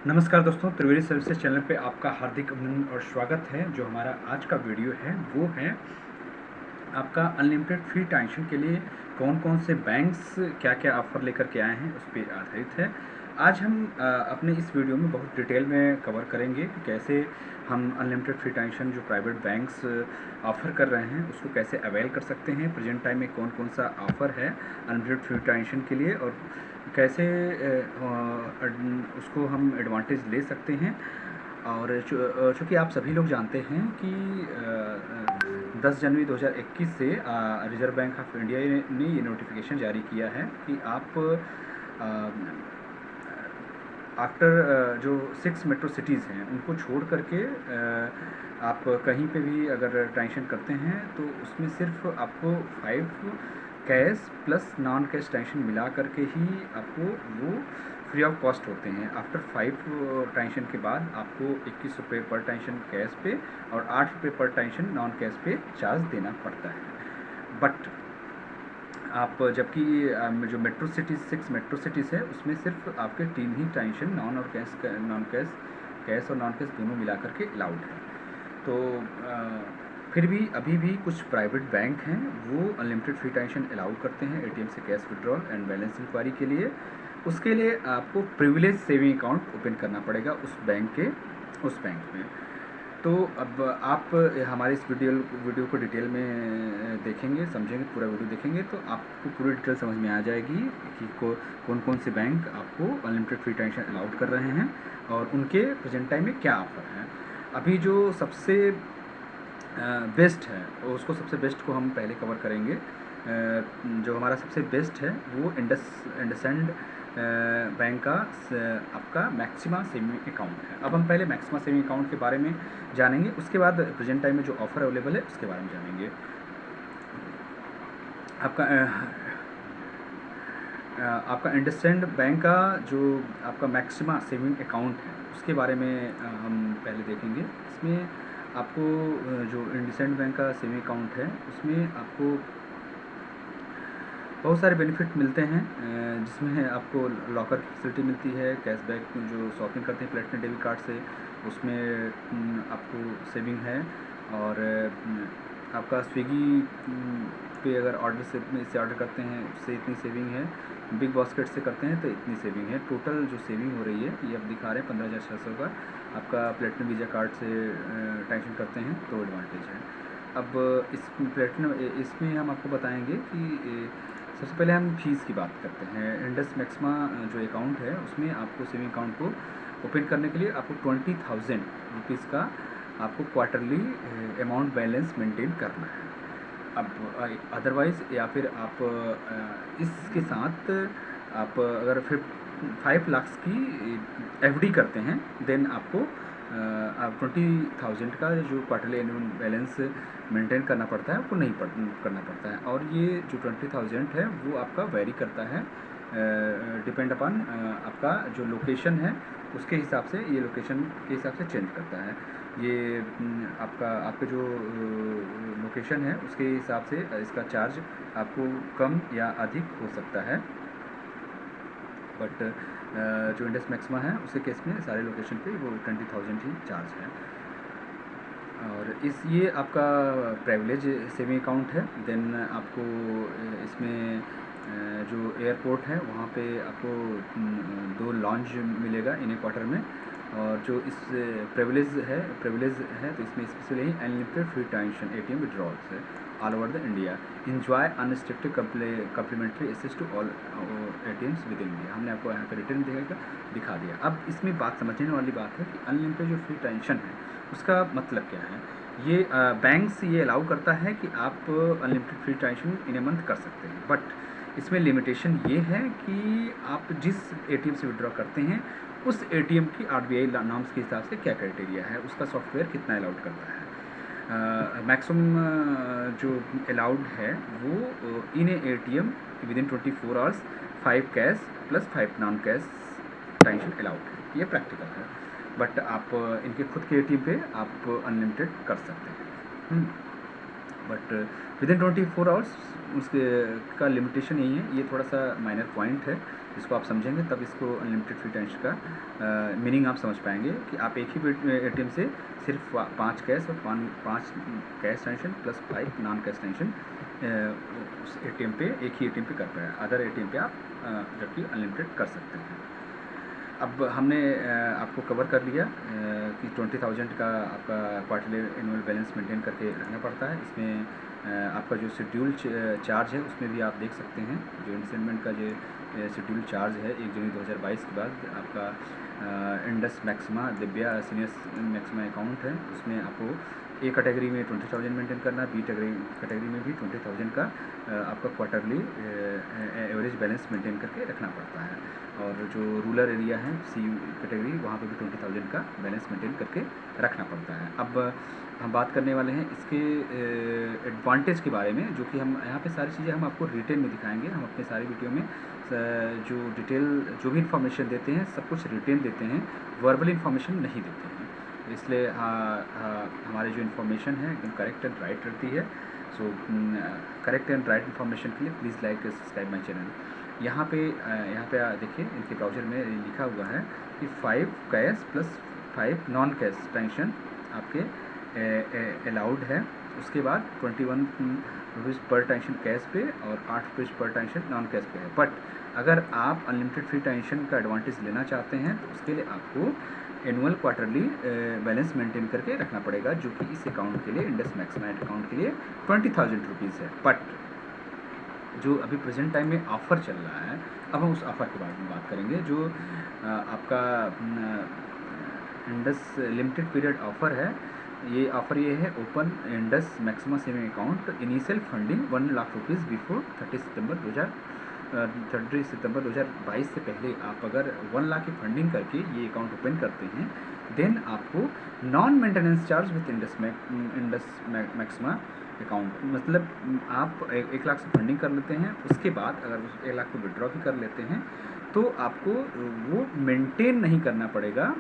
नमस्कार दोस्तों, त्रिवेणी services channel पे आपका हार्दिक अभिनंदन और स्वागत है। जो हमारा आज का वीडियो है वो है आपका अनलिमिटेड फ्री ट्रांजेक्शन के लिए कौन कौन से बैंक्स क्या क्या ऑफ़र लेकर के आए हैं उस पर आधारित है। आज हम अपने इस वीडियो में बहुत डिटेल में कवर करेंगे कि कैसे हम अनलिमिटेड फ्री ट्रांजेक्शन जो प्राइवेट बैंक्स ऑफ़र कर रहे हैं उसको कैसे अवेल कर सकते हैं। प्रेजेंट टाइम में कौन कौन सा ऑफ़र है अनलिमिटेड फ्री ट्रांजेक्शन के लिए और कैसे उसको हम एडवांटेज ले सकते हैं। और चूँकि आप सभी लोग जानते हैं कि 10 जनवरी 2021 से रिज़र्व बैंक ऑफ इंडिया ने ये नोटिफिकेशन जारी किया है कि आप आफ्टर जो 6 मेट्रो सिटीज़ हैं उनको छोड़ करके आप कहीं पे भी अगर ट्रांजेक्शन करते हैं तो उसमें सिर्फ आपको 5 cash plus non cash transaction मिला करके ही आपको वो फ्री ऑफ कॉस्ट होते हैं। आफ्टर 5 ट्रांजेक्शन के बाद आपको 21 रुपये पर ट्रांजेक्शन कैश पे और 8 रुपये पर ट्रांजेक्शन नॉन कैश पे चार्ज देना पड़ता है। बट आप जबकि जो मेट्रो सिटीज़ 6 मेट्रो सिटीज़ है उसमें सिर्फ आपके 3 ही ट्रांजेक्शन नॉन कैश और नॉन कैश दोनों मिला करके अलाउड है। तो फिर भी अभी भी कुछ प्राइवेट बैंक हैं वो अनलिमिटेड फ्री ट्रांजेक्शन अलाउ करते हैं एटीएम से cash withdrawal and balance enquiry के लिए। उसके लिए आपको प्रिविलेज सेविंग अकाउंट ओपन करना पड़ेगा उस बैंक में। तो अब आप हमारे इस वीडियो को डिटेल में देखेंगे, समझेंगे, पूरा वीडियो देखेंगे तो आपको पूरी डिटेल समझ में आ जाएगी कि कौन कौन से बैंक आपको अनलिमिटेड फ्री ट्रांजेक्शन अलाउड कर रहे हैं और उनके प्रेजेंट टाइम में क्या ऑफ़र है। अभी जो सबसे बेस्ट है उसको सबसे बेस्ट को हम पहले कवर करेंगे। जो हमारा सबसे बेस्ट है वो इंडसइंड बैंक का आपका मैक्सिमा सेविंग अकाउंट है। अब हम पहले मैक्सिमा सेविंग अकाउंट के बारे में जानेंगे, उसके बाद प्रेजेंट टाइम में जो ऑफ़र अवेलेबल है उसके बारे में जानेंगे। आपका इंडसइंड बैंक का जो आपका मैक्सिमा सेविंग अकाउंट है उसके बारे में हम पहले देखेंगे। इसमें आपको जो इंडसइंड बैंक का सेविंग अकाउंट है उसमें आपको बहुत सारे बेनिफिट मिलते हैं, जिसमें आपको लॉकर की फैसिलिटी मिलती है, कैशबैक जो शॉपिंग करते हैं प्लेटिनम डेबिट कार्ड से उसमें आपको सेविंग है। और आपका स्विगी पे अगर ऑर्डर से ऑर्डर करते हैं उससे इतनी सेविंग है, बिग बास्केट से करते हैं तो इतनी सेविंग है। टोटल जो सेविंग हो रही है ये अब दिखा रहे हैं 15,600 का। आपका प्लेटिनम वीज़ा कार्ड से ट्रांजेक्शन करते हैं तो एडवांटेज है। अब इसमें हम आपको बताएंगे कि सबसे पहले हम फ़ीस की बात करते हैं। इंडस मैक्सिमा जो अकाउंट है उसमें आपको सेविंग अकाउंट को ओपन करने के लिए आपको 20,000 रुपीज़ का आपको क्वार्टरली अमाउंट बैलेंस मेंटेन करना है। अब अदरवाइज़ या फिर आप इसके साथ आप अगर फिर 5 लाख की एफडी करते हैं देन आपको आप 20,000 का जो क्वार्टरली एनुअल बैलेंस मेंटेन करना पड़ता है आपको नहीं करना पड़ता है। और ये जो 20,000 है वो आपका वेरी करता है, डिपेंड अपॉन आपका जो लोकेशन है उसके हिसाब से, ये लोकेशन के हिसाब से चेंज करता है। ये आपका जो लोकेशन है उसके हिसाब से इसका चार्ज आपको कम या अधिक हो सकता है। बट जो इंडस मैक्सिमा है उसके केस में सारे लोकेशन पे वो 20,000 ही चार्ज है। और ये आपका प्रिविलेज सेविंग अकाउंट है। देन आपको इसमें जो एयरपोर्ट है वहाँ पे आपको 2 लॉन्ज मिलेगा इन ए क्वार्टर में। और जो इस प्रिविलेज है तो इसमें specially unlimited free transaction ATM withdrawals है all over the India, enjoy unrestricted complimentary access to all ATMs with India. हमने आपको यहाँ पे रिटर्न दिखा दिया। अब इसमें बात समझने वाली बात है कि अनलिमिटेड जो फ्री ट्रांजेक्शन है उसका मतलब क्या है। ये बैंक्स ये अलाउ करता है कि आप unlimited free transaction in a month कर सकते हैं, बट इसमें लिमिटेशन ये है कि आप जिस एटीएम से विड्रॉ करते हैं उस एटीएम की आरबीआई नॉर्म्स के हिसाब से क्या क्राइटेरिया है, उसका सॉफ्टवेयर कितना अलाउड करता है। मैक्सिमम जो अलाउड है वो in a ATM within 24 hours 5 cash plus 5 non cash transaction allowed है। ये प्रैक्टिकल है, बट आप इनके खुद के एटीएम पे आप अनलिमिटेड कर सकते हैं। बट विदिन 24 आवर्स उसके का लिमिटेशन यही है। ये थोड़ा सा माइनर पॉइंट है, इसको आप समझेंगे तब इसको अनलिमिटेड फ्री ट्रांजैक्शन का मीनिंग आप समझ पाएंगे कि आप एक ही एटीएम से सिर्फ 5 कैश और 5 cash transaction plus 5 non cash transaction उस एटीएम पे, एक ही एटीएम पे कर पाए, अदर एटीएम पे आप जबकि अनलिमिटेड कर सकते हैं। अब हमने आपको कवर कर लिया कि 20,000 का आपका क्वार्टरली एनुअल बैलेंस मेंटेन करके रखना पड़ता है। इसमें आपका जो शेड्यूल चार्ज है उसमें भी आप देख सकते हैं, जो इंस्टॉलमेंट का जो शेड्यूल चार्ज है 1 जनवरी 2022 के बाद आपका Indus maxima Divya senior maxima account है, उसमें आपको ए कैटेगरी में 20,000 मेंटेन करना, बी कैटेगरी में भी 20,000 का आपका क्वार्टरली एवरेज बैलेंस मेंटेन करके रखना पड़ता है। और जो रूरल एरिया है सी कैटेगरी, वहाँ पे भी 20,000 का बैलेंस मेंटेन करके रखना पड़ता है। अब हम बात करने वाले हैं इसके एडवांटेज के बारे में, जो कि हम यहाँ पे सारी चीज़ें हम आपको डिटेल में दिखाएंगे। हम अपने सारी वीडियो में जो डिटेल जो भी इंफॉर्मेशन देते हैं सब कुछ रिटेन देते हैं, वर्बल इंफॉर्मेशन नहीं देते हैं। इसलिए हमारे जो इन्फॉर्मेशन है एकदम करेक्ट एंड राइट रहती है। So correct and right information के लिए please like subscribe my channel. यहाँ पे देखिए इनके ब्राउज़र में लिखा हुआ है कि 5 cash plus 5 non cash transaction आपके अलाउड है। उसके बाद 21 रुपीज़ पर ट्रांजैक्शन कैश पे और 8 रुपीज़ पर ट्रांजैक्शन नॉन कैश पे है। बट अगर आप अनलिमिटेड फ्री ट्रांजैक्शन का एडवांटेज लेना चाहते हैं तो उसके लिए आपको एनुअल क्वार्टरली बैलेंस मेंटेन करके रखना पड़ेगा, जो कि इस अकाउंट के लिए, इंडस मैक्सिमा अकाउंट के लिए 20,000 रुपीज़ है। बट जो अभी प्रेजेंट टाइम में ऑफ़र चल रहा है, अब हम उस ऑफ़र के बारे में बात करेंगे। जो आपका इंडस लिमिटेड पीरियड ऑफ़र है, ये ऑफ़र ये है, open Indus maxima saving account, initial funding 1 lakh rupees before 30 सितंबर 2022 से पहले आप अगर 1 लाख की फंडिंग करके ये अकाउंट ओपन करते हैं, देन आपको non maintenance charge with Indus maxima account, मतलब आप 1 लाख से फंडिंग कर लेते हैं, उसके बाद अगर उस 1 लाख को विड्रॉ भी कर लेते हैं तो आपको वो मेंटेन नहीं करना पड़ेगा।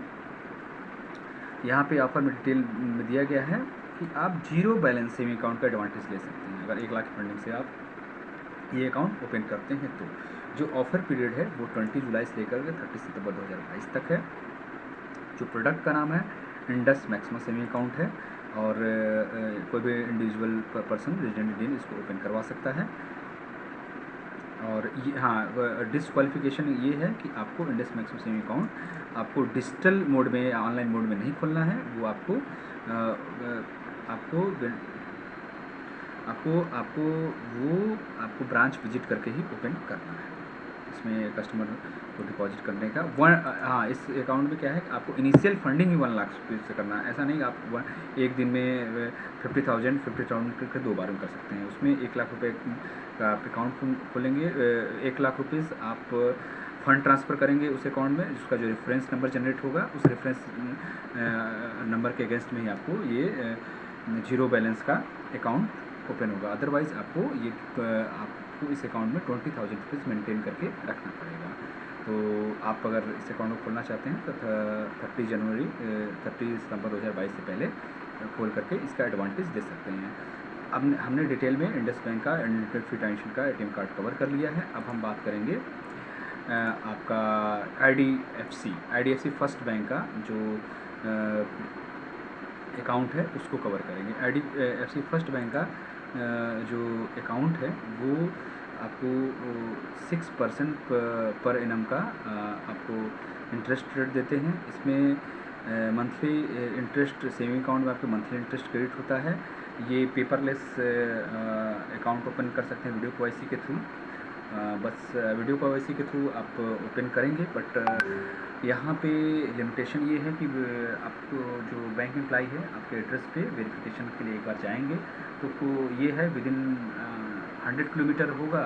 यहाँ पे ऑफर में डिटेल में दिया गया है कि आप 0 बैलेंस सेविंग अकाउंट का एडवांटेज ले सकते हैं। अगर 1 लाख की फंडिंग से आप ये अकाउंट ओपन करते हैं तो जो ऑफ़र पीरियड है वो 20 जुलाई से लेकर के 30 सितंबर 2022 तक है। जो प्रोडक्ट का नाम है इंडस मैक्सिमा सेविंग अकाउंट है, और कोई भी इंडिविजुअल पर्सन रेजिडेंट इंडियन इसको ओपन करवा सकता है। और ये डिसक्वालिफिकेशन ये है कि आपको इंडस मैक्सिमा सेविंग अकाउंट आपको डिजिटल मोड में या ऑनलाइन मोड में नहीं खोलना है, वो आपको ब्रांच विजिट करके ही ओपन करना है। इसमें कस्टमर को डिपॉजिट करने का इस अकाउंट में क्या है कि आपको इनिशियल फंडिंग ही 1 लाख रुपये से करना है। ऐसा नहीं आप एक दिन में 50,000 करके 2 बार में कर सकते हैं। उसमें 1 लाख रुपये का आप अकाउंट खोलेंगे, 1 लाख रुपीज़ आप फ़ंड ट्रांसफ़र करेंगे उस अकाउंट में, जिसका जो रेफरेंस नंबर जनरेट होगा उस रेफरेंस नंबर के अगेंस्ट में ही आपको ये 0 बैलेंस का अकाउंट ओपन होगा। अदरवाइज़ आपको इस अकाउंट में 20,000 रुपीज़ मेंटेन करके रखना पड़ेगा। तो आप अगर इस अकाउंट को खोलना चाहते हैं तो 30 सितंबर 2022 से पहले खोल करके इसका एडवांटेज दे सकते हैं। अब हमने डिटेल में इंडस बैंक का अनलिमिटेड फ्री ट्रांजैक्शन का एटीएम कार्ड कवर कर लिया है। अब हम बात करेंगे आपका IDFC फर्स्ट बैंक का जो अकाउंट है उसको कवर करेंगे। IDFC फर्स्ट बैंक का जो अकाउंट है वो आपको 6% पर एनम का आपको इंटरेस्ट रेट देते हैं। इसमें मंथली इंटरेस्ट सेविंग अकाउंट में आपको मंथली इंटरेस्ट क्रेडिट होता है। ये पेपरलेस अकाउंट ओपन कर सकते हैं वीडियो KYC के थ्रू। बस वीडियो KYC के थ्रू आप ओपन करेंगे, बट यहाँ पे लिमिटेशन ये है कि आपको जो बैंक एम्प्लाई है आपके एड्रेस पे वेरिफिकेशन के लिए एक बार जाएंगे तो ये है विदिन 100 किलोमीटर होगा।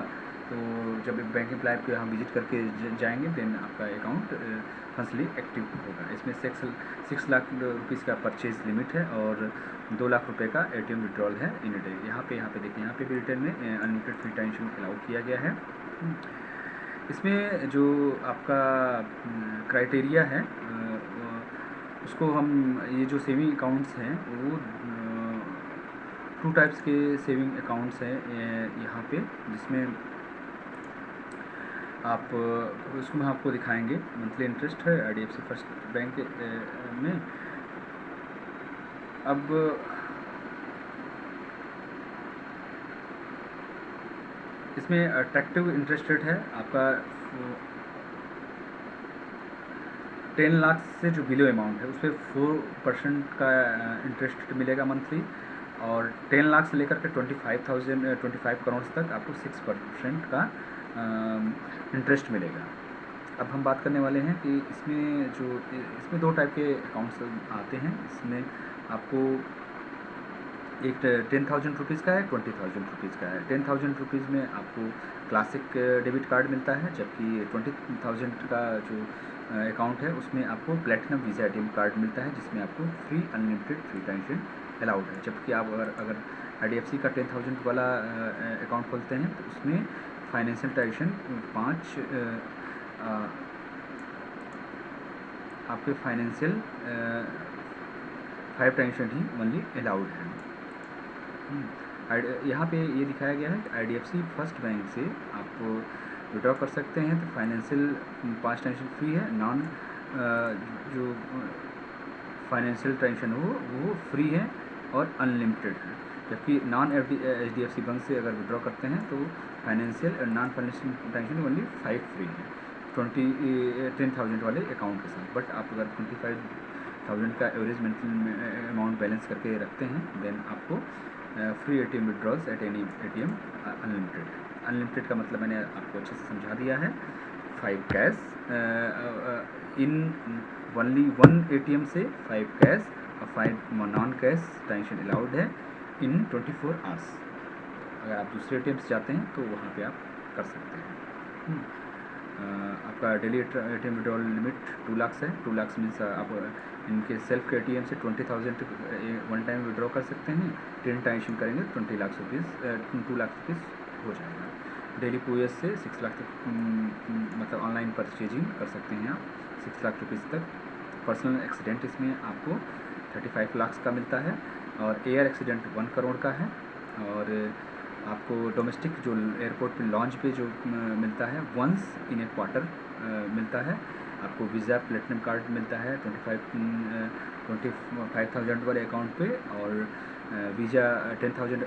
तो जब एक बैंक एम्प्लाई आपके यहाँ विजिट करके जाएंगे देन आपका अकाउंट फंसली एक्टिव होगा। इसमें 6 लाख रुपीज़ का परचेज लिमिट है और 2 लाख रुपए का ATM विड्रॉल है इन डे। यहाँ पे देखिए, यहाँ पे भी रिटर्न में अनलिमिटेड फ्री ट्रांजैक्शन अलाउ किया गया है। इसमें जो आपका क्राइटेरिया है उसको हम, ये जो सेविंग अकाउंट्स हैं वो टू टाइप्स के सेविंग अकाउंट्स हैं यहाँ पे, जिसमें आप उसको हम आपको दिखाएंगे। मंथली इंटरेस्ट है IDFC फर्स्ट बैंक में। अब इसमें अट्रैक्टिव इंटरेस्ट रेट है आपका 10 लाख से जो बिलो अमाउंट है उस पर 4% का इंटरेस्ट मिलेगा मंथली, और 10 लाख से लेकर के 25 करोड़ तक आपको 6% का इंटरेस्ट मिलेगा। अब हम बात करने वाले हैं कि इसमें दो टाइप के अकाउंट्स आते हैं। इसमें आपको एक 10,000 रुपीज़ का है, 20,000 रुपीज़ का है। 10,000 रुपीज़ में आपको क्लासिक डेबिट कार्ड मिलता है, जबकि 20,000 का जो अकाउंट है उसमें आपको प्लेटिनम वीज़ा ATM कार्ड मिलता है, जिसमें आपको free unlimited free transaction allowed है। जबकि आप अगर IDFC का 10,000 वाला अकाउंट खोलते हैं तो उसमें फाइनेंशियल ट्रांजैक्शन 5 आपके फाइनेंशियल 5 ट्रांजैक्शन ही ओनली अलाउड है। यहाँ पे ये दिखाया गया है कि IDFC फर्स्ट बैंक से आप विड्रॉ कर सकते हैं तो फाइनेंशियल 5 ट्रांजैक्शन फ्री है, नॉन जो फाइनेंशियल ट्रांजैक्शन हो वो फ्री है और अनलिमिटेड है। जबकि नॉन HDFC बैंक से अगर विड्रॉ करते हैं तो फाइनेंशियल और non financial transaction only 5 free है 10,000 वाले अकाउंट के साथ। बट आप अगर 25,000 का एवरेज मंथली अमाउंट बैलेंस करके रखते हैं देन आपको free ATM withdrawals at any ATM unlimited का मतलब मैंने आपको अच्छे से समझा दिया है। 5 कैश इन ओनली 1 ATM से 5 कैश और 5 नॉन कैश ट्रांजैक्शन अलाउड है इन 24 आवर्स। अगर आप दूसरे ATM से जाते हैं तो वहाँ पे आप कर सकते हैं। आपका daily ATM withdrawal limit 2 lakh है। 2 लाख मीन्स आप इनके सेल्फ के ATM से 20,000 वन टाइम विड्रॉ कर सकते हैं। 10 ट्रांजैक्शन करेंगे 2 लाख रुपीज़ हो जाएगा। डेली POS से 6 लाख तक मतलब ऑनलाइन परचेजिंग कर सकते हैं आप 6 लाख रुपीज़ तक। पर्सनल एक्सीडेंट इसमें आपको 35 लाख का मिलता है, और एयर एक्सीडेंट 1 करोड़ का है। और आपको डोमेस्टिक जो एयरपोर्ट पे लॉन्च पे जो मिलता है वंस इन ए क्वार्टर मिलता है। आपको वीज़ा प्लेटिनम कार्ड मिलता है 25,000 वाले अकाउंट पे, और वीज़ा 10,000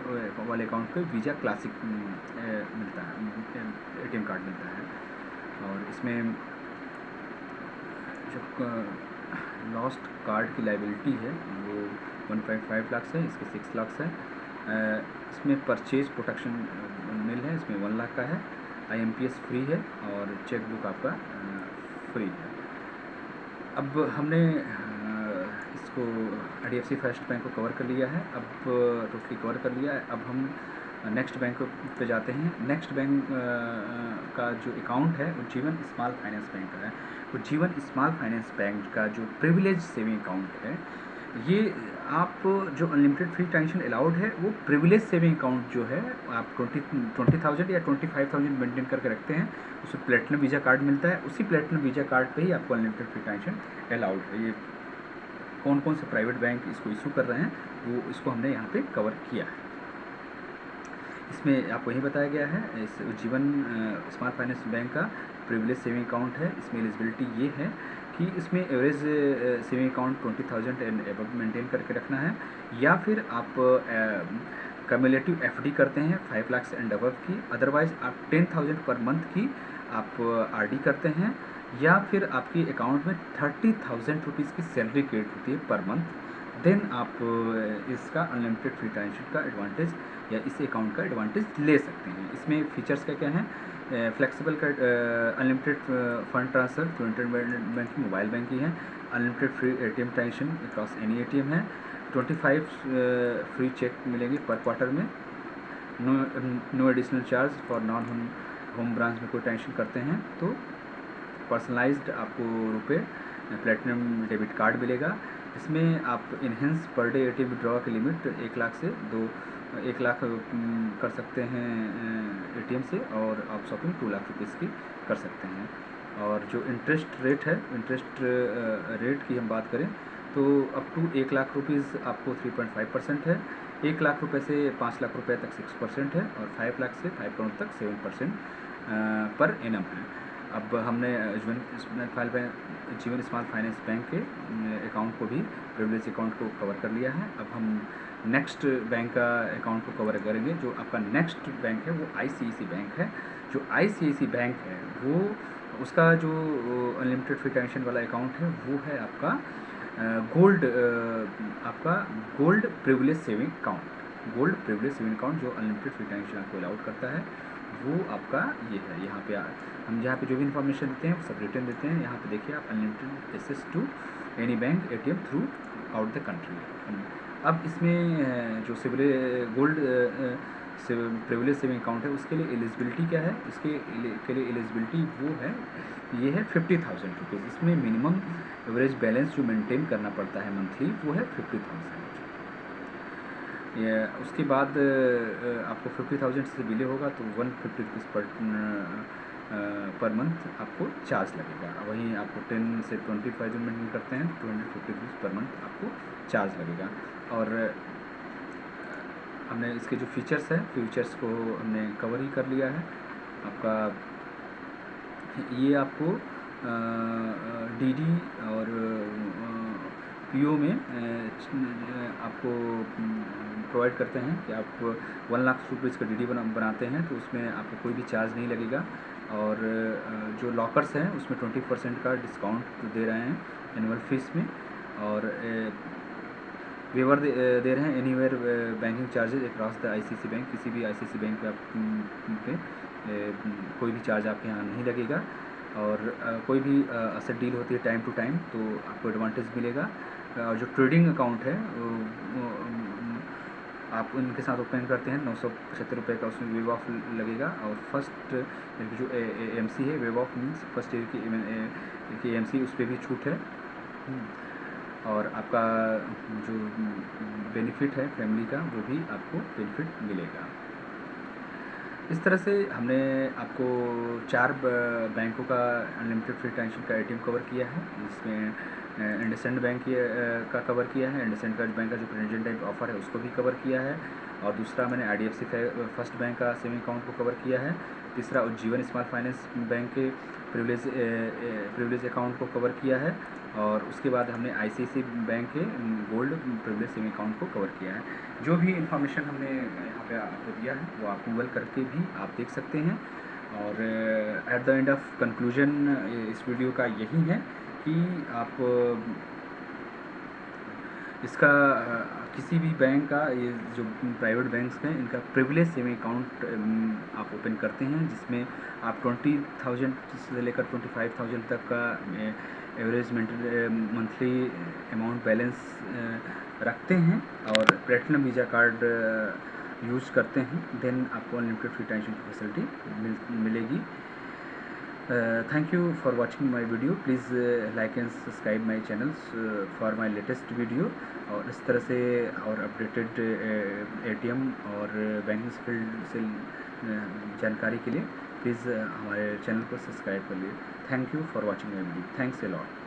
वाले अकाउंट पे वीज़ा क्लासिक मिलता है ATM कार्ड मिलता है। और इसमें जो लॉस्ट कार्ड की लाइबिलिटी है वो 1.5 लाख है, इसके 6 लाख है। इसमें परचेज प्रोटेक्शन मिल है, इसमें 1 लाख का है। IMPS फ्री है और चेक बुक आपका फ्री है। अब हमने इसको IDFC फर्स्ट बैंक को कवर कर लिया है, अब टोटली कवर कर लिया है। अब हम नेक्स्ट बैंक पे जाते हैं। नेक्स्ट बैंक का जो अकाउंट है वो जीवन स्मॉल फाइनेंस बैंक का है। तो जीवन स्मॉल फाइनेंस बैंक का जो प्रिविलेज सेविंग अकाउंट है, ये आप जो अनलिमिटेड फ्री ट्रांजैक्शन अलाउड है वो प्रिविलेज सेविंग अकाउंट जो है आप 20,000 या 25,000 मेंटेन करके रखते हैं, उसमें प्लेटिनम वीज़ा कार्ड मिलता है। उसी प्लेटिनम वीज़ा कार्ड पे ही आपको अनलिमिटेड फ्री ट्रांजैक्शन अलाउड है। ये कौन कौन से प्राइवेट बैंक इसको इशू कर रहे हैं वो इसको हमने यहाँ पे कवर किया है। इसमें आपको यही बताया गया है, इस जीवन स्मॉल फाइनेंस बैंक का प्रिविलेज सेविंग अकाउंट है। इसमें एलिजिबिलिटी ये है कि इसमें average saving account 20,000 and above maintain करके रखना है, या फिर आप कम्युलेटिव FD करते हैं 5 लाख एंड अबव की। अदरवाइज आप 10,000 पर मंथ की आप RD करते हैं, या फिर आपकी अकाउंट में 30,000 रुपीज़ की सैलरी क्रेडिट होती है पर मंथ। देन आप इसका अनलिमिटेड फ्री ट्रांजैक्शन का एडवांटेज या इस अकाउंट का एडवांटेज ले सकते हैं। इसमें फीचर्स क्या क्या हैं? Flexible unlimited fund transfer through internet banking, mobile banking है। Unlimited free ATM transaction across any ATM है। 25 फ्री चेक मिलेंगे पर क्वार्टर में। No additional charge for non home branch में कोई ट्रांजैक्शन करते हैं तो पर्सनलाइज्ड आपको रुपए प्लेटिनम डेबिट कार्ड मिलेगा। इसमें आप enhance per day ATM withdraw की लिमिट 1 लाख से 1 लाख कर सकते हैं ATM से, और आप शॉपिंग 2 लाख रुपीज़ की कर सकते हैं। और जो इंटरेस्ट रेट है, इंटरेस्ट रेट की हम बात करें तो अप टू 1 लाख रुपीज़ आपको 3.5% है। 1 लाख रुपए से 5 लाख रुपए तक 6% है और 5 लाख से 5 करोड़ तक 7% पर एनम है। अब हमने जीवन स्मॉल फाइनेंस बैंक के अकाउंट को भी, प्रिविलेज अकाउंट को कवर कर लिया है। अब हम नेक्स्ट बैंक का अकाउंट को कवर करेंगे। जो आपका नेक्स्ट बैंक है वो ICICI बैंक है। जो ICICI बैंक है वो उसका जो अनलिमिटेड फ्री टेंशन वाला अकाउंट है वो है आपका गोल्ड, आपका gold privilege saving account. Gold privilege saving account जो अनलिमिटेड फ्री टेंशन आपको अलाउड करता है वो आपका ये है। यहाँ पे हम जहाँ पे जो भी इन्फॉर्मेशन देते हैं वो सब रिटर्न देते हैं। यहाँ पे देखिए आप unlimited access to any bank ATM throughout the country. अब इसमें जो गोल्ड प्रिविलेज सेविंग अकाउंट है उसके लिए एलिजिबिलिटी क्या है, इसके लिए एलिजिबिलिटी वो है, ये है 50,000 रुपीज़। इसमें मिनिमम एवरेज बैलेंस जो मेंटेन करना पड़ता है मंथली वो है 50,000। उसके बाद आपको 50,000 से बिले होगा तो 150 रुपीज़ पर मंथ आपको चार्ज लगेगा। वहीं आपको 10 से 20,000 मेंटेन करते हैं तो 250 रुपीज़ पर मंथ आपको चार्ज लगेगा। और हमने इसके जो फीचर्स हैं, फीचर्स को हमने कवर ही कर लिया है। आपका ये आपको DD और PO में आपको प्रोवाइड करते हैं कि आप 1 लाख रुपीज़ का DD बनाते हैं तो उसमें आपको कोई भी चार्ज नहीं लगेगा। और जो लॉकर्स हैं उसमें 20% का डिस्काउंट दे रहे हैं एनुअल फीस में। और वेवर दे रहे हैं anywhere banking charges across the ICICI bank. किसी भी ICICI बैंक पे आप पे कोई भी चार्ज आपके यहाँ नहीं लगेगा। और कोई भी असेट डील होती है टाइम टू टाइम तो आपको एडवांटेज मिलेगा। और जो ट्रेडिंग अकाउंट है आप उनके साथ ओपन करते हैं 975 रुपये का उसमें वेव ऑफ लगेगा। और फर्स्ट जो AMC है, wave of means first year की AMC, उस पर भी छूट है। और आपका जो बेनिफिट है फैमिली का वो भी आपको बेनिफिट मिलेगा। इस तरह से हमने आपको 4 बैंकों का अनलिमिटेड फ्री टेंशन का ATM कवर किया है। जिसमें इंडसइंड बैंक का कवर किया है, इंडसइंड का बैंक का जो प्रेजेंट टाइम ऑफर है उसको भी कवर किया है। और दूसरा मैंने IDFC फर्स्ट बैंक का सेविंग अकाउंट को कवर किया है। तीसरा उज्जीवन स्मॉल फाइनेंस बैंक के प्रिविलेज अकाउंट को कवर किया है। और उसके बाद हमने ICICI बैंक के गोल्ड प्रिविलेज सेविंग अकाउंट को कवर किया है। जो भी इन्फॉर्मेशन हमने यहाँ पे आपको दिया है वो आप गूगल करके भी आप देख सकते हैं। और at the end of conclusion इस वीडियो का यही है कि आप इसका किसी भी बैंक का, ये जो प्राइवेट बैंक्स हैं इनका प्रिविलेज सेविंग अकाउंट आप ओपन करते हैं जिसमें आप 20,000 से लेकर 25,000 तक का एवरेज मंथली अमाउंट बैलेंस रखते हैं और प्लेटिनम वीज़ा कार्ड यूज करते हैं, देन आपको अनलिमिटेड फ्री टेंशन की फैसिलिटी मिलेगी। Thank you for watching my video. Please like and subscribe my channels for my latest video। और इस तरह से और अपडेटेड ATM और बैंकिंग फील्ड से जानकारी के लिए प्लीज़ हमारे चैनल को सब्सक्राइब कर लिए। Thank you for watching my video. Thanks a lot.